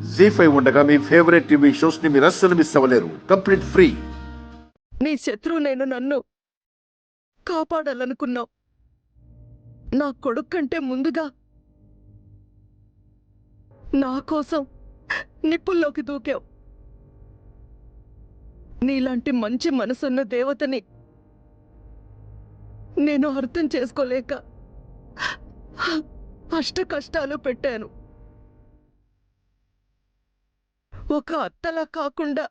జీ5 ఉండగా మీ favourite TV shows ని మీరు అస్సలు మిస్ అవ్వలేరు. Complete free. నీ శత్రువునైన నన్ను కాపాడాలనుకున్నావు. నా కొడుకు కంటే ముందుగా నా కోసం నిప్పుల్లోకి దూకావు. నీలాంటి మంచి మనసున్న దేవతని నేను అర్థం చేసుకోలేక అష్ట కష్టాలు పెట్టాను. ఒక అత్తలా కాకుండా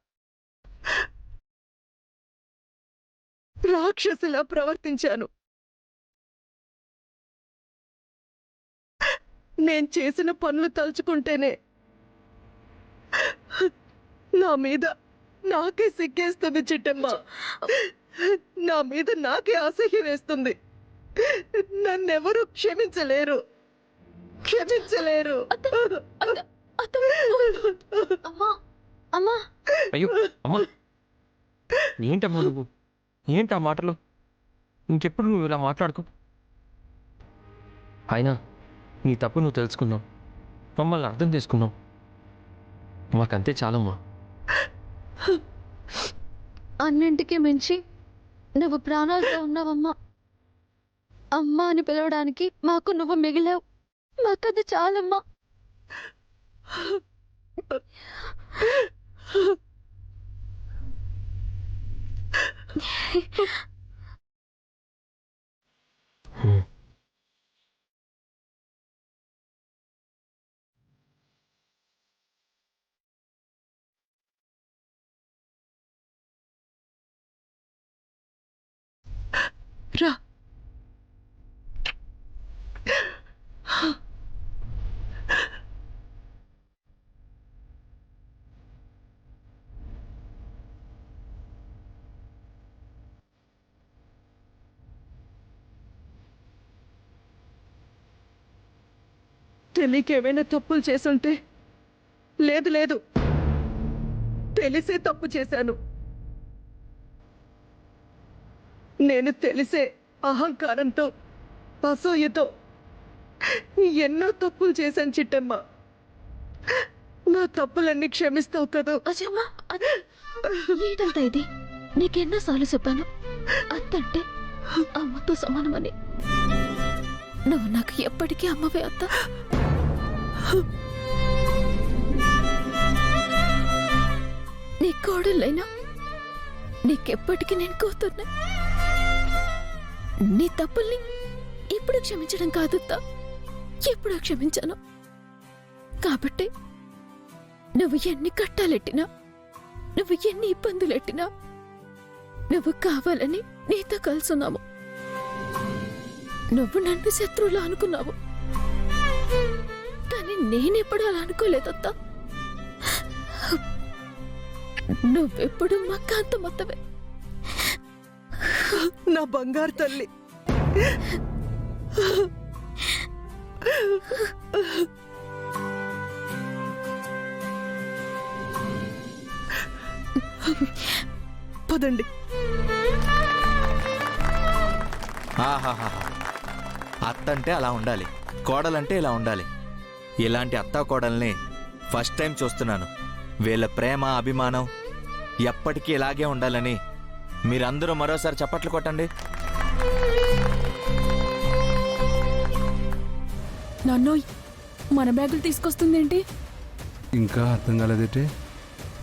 రాక్షసిలా ప్రవర్తించాను. నేను చేసిన పనులు తలుచుకుంటేనే నా మీద నాకే సిగ్గేస్తుంది చిట్టమ్మ. నా మీద నాకే అసహ్యం వేస్తుంది. నన్నెవరూ క్షమించలేరు. అయ్యో అమ్మా, ఏంటమ్మా నువ్వు? ఏంటి ఆ మాటలు? ఇంకెప్పుడు నువ్వు ఇలా మాట్లాడుకో. అయినా నీ తప్పు నువ్వు తెలుసుకున్నావు, మమ్మల్ని అర్థం చేసుకున్నావు. మాకంతే చాలమ్మా. అన్నింటికి మించి నువ్వు ప్రాణాలతో ఉన్నావమ్మా. అమ్మ అని పిలవడానికి మాకు నువ్వు మిగిలావు. మాకది చాలమ్మా. రా. తెలియకేమైనా తప్పులు చేసుంటే? లేదు లేదు, తెలిసే తప్పు చేశాను. నేను తెలిసే అహంకారంతో అసూయతో ఎన్నో తప్పులు చేశాను చిట్టమ్మ. నా తప్పులన్నీ క్షమిస్తావు కదా? అజమ్మా, ఏంటంతా ఇది? నీకెన్నోసార్లు చెప్పాను అత్తంటే అమ్మతో సమానమని. నువ్వు నాకు ఎప్పటికీ అమ్మవే అత్త. నీ కోడళ్ళైనా నీకెప్పటికీ నేను కూతుర్నే. నీ తప్పుల్ని ఇప్పుడు క్షమించడం కాదత్తా, ఎప్పుడో క్షమించాను. కాబట్టి నువ్వు ఎన్ని కట్టాలెట్టినా, నువ్వు ఎన్ని ఇబ్బందులెట్టినా, నువ్వు కావాలని నీతో కలుసున్నావు. నువ్వు నన్ను శత్రువులు అనుకున్నావు, కానీ నేనెప్పుడు అలా అనుకోలేదత్తా. నువ్వెప్పుడు మా కాంత మొత్తమే. నా బంగారు తల్లి. పదండి. అత్తంటే అలా ఉండాలి, కోడలంటే ఇలా ఉండాలి. ఇలాంటి అత్తా కోడల్ని ఫస్ట్ టైం చూస్తున్నాను. వీళ్ళ ప్రేమ అభిమానం ఎప్పటికీ ఇలాగే ఉండాలని మీరందరూ మరోసారి చప్పట్లు కొట్టండి. నాన్నోయ్, మన బ్యాగులు తీసుకొస్తుందేంటి? ఇంకా అర్థం కాలేదేంటి?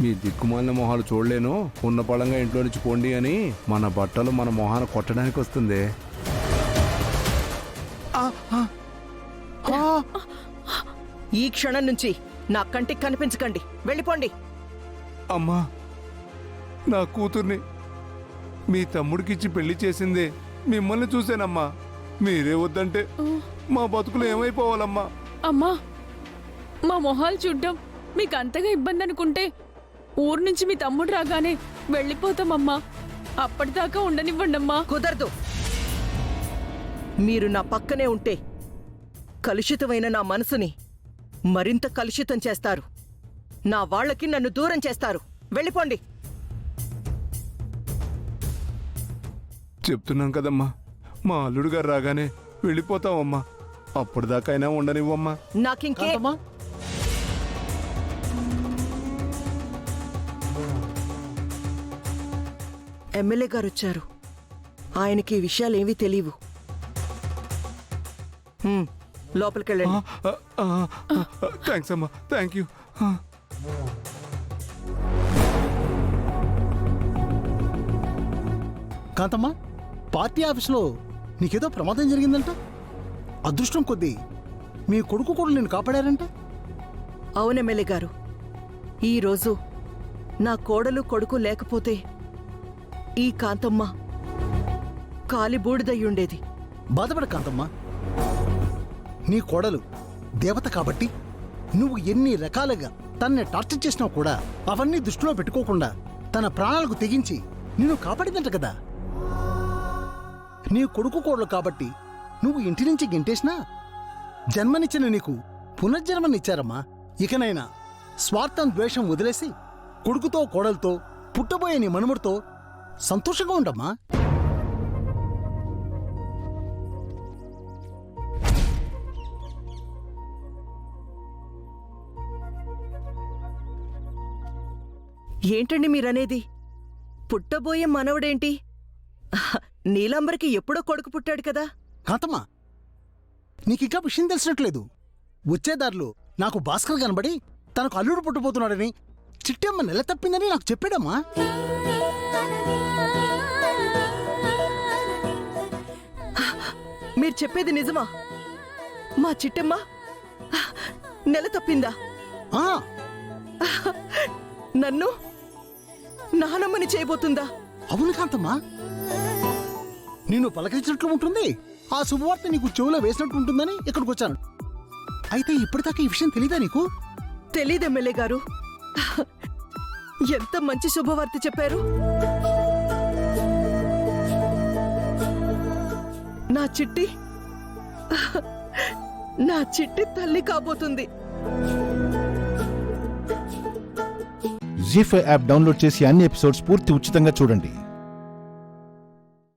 మీ దిక్కుమాలిన మొహాలు చూడలేను, ఉన్న పళంగా ఇంట్లో నుంచి పోండి అని మన బట్టలు మన మొహాన కొట్టడానికి వస్తుంది. ఈ క్షణం నుంచి నా కంటికి కనిపించకండి. వెళ్ళిపోండి. అమ్మా, నా కూతుర్ని మీ తమ్ముడికిచ్చి పెళ్లి చేసిందే మిమ్మల్ని చూశానమ్మా. మీరే వద్దంటే మా బతుకులు ఏమైపోవాలమ్మా? అమ్మా, మా మొహాలు చూడ్డం మీకు అంతగా ఇబ్బంది అనుకుంటే ఊరు నుంచి మీ తమ్ముడు రాగానే వెళ్ళిపోతామమ్మా. అప్పటిదాకా ఉండనివ్వండమ్మా. కుదరదు. మీరు నా పక్కనే ఉంటే కలుషితమైన నా మనసుని మరింత కలుషితం చేస్తారు. నా వాళ్ళకి నన్ను దూరం చేస్తారు. వెళ్ళిపోండి. చెప్తున్నాం కదమ్మా, మా అల్లుడు గారు రాగానే వెళ్ళిపోతామమ్మా. అప్పటిదాకైనా ఉండనివ్వమ్మా. నాకింకే ఎమ్మెల్యే గారు వచ్చారు. ఆయనకి ఈ విషయాలేవీ తెలియవు. లోపలికెళ్ళండి. థ్యాంక్స్ అమ్మా, థ్యాంక్ యూ. కాంతమ్మా, పార్టీ ఆఫీసులో నీకేదో ప్రమాదం జరిగిందంట. అదృష్టం కొద్దీ మీ కొడుకు కూడా నేను కాపాడారంట. అవును ఎమ్మెల్యే గారు, ఈరోజు నా కోడలు కొడుకు లేకపోతే ఈ కాంతమ్మ కాలి బూడిదయ్యుండేది. బాధపడ కాంతమ్మా, నీ కోడలు దేవత కాబట్టి నువ్వు ఎన్ని రకాలుగా తనని టార్చర్ చేసినా కూడా అవన్నీ దృష్టిలో పెట్టుకోకుండా తన ప్రాణాలకు తెగించి నిన్ను కాపాడిందంట కదా. నీ కొడుకు కోడలు కాబట్టి నువ్వు ఇంటి నుంచి గెంటేసినా జన్మనిచ్చిన నీకు పునర్జన్మనిచ్చారమ్మా. ఇకనైనా స్వార్థం ద్వేషం వదిలేసి కొడుకుతో కోడలతో పుట్టబోయే నీ మనుమడితో సంతోషంగా ఉండమ్మా. ఏంటండి మీరనేది? పుట్టబోయే మనవడేంటి? నీలాంబరికి ఎప్పుడో కొడుకు పుట్టాడు కదా. కాంతమ్మా, నీకింకా విషయం తెలిసినట్లేదు. వచ్చేదారిలో నాకు భాస్కర్ కనబడి తనకు అల్లుడు పుట్టబోతున్నాడని, చిట్టమ్మ నెల తప్పిందని నాకు చెప్పాడమ్మా. మీరు చెప్పేది నిజమా? మా చిట్టమ్మ నెల తప్పిందా? ఆ, నన్ను నానమ్మని చేయబోతుందా? అవును కాంతమ్మా, నిన్ను పలకరించినట్లు ఉంటుంది. ఆ శుభవార్త నీకు చెవులో వేసినట్టు ఉంటుందని ఇక్కడికి వచ్చాను. అయితే ఇప్పటిదాకా ఈ విషయం తెలీదా నీకు? తెలీదు ఎమ్మెల్యే గారు. ఎంత మంచి శుభవార్త చెప్పారు. నా చిట్టి తల్లి కాబోతుంది. జీ5 యాప్ డౌన్లోడ్ చేసి అన్ని ఎపిసోడ్స్ పూర్తి ఉచితంగా చూడండి.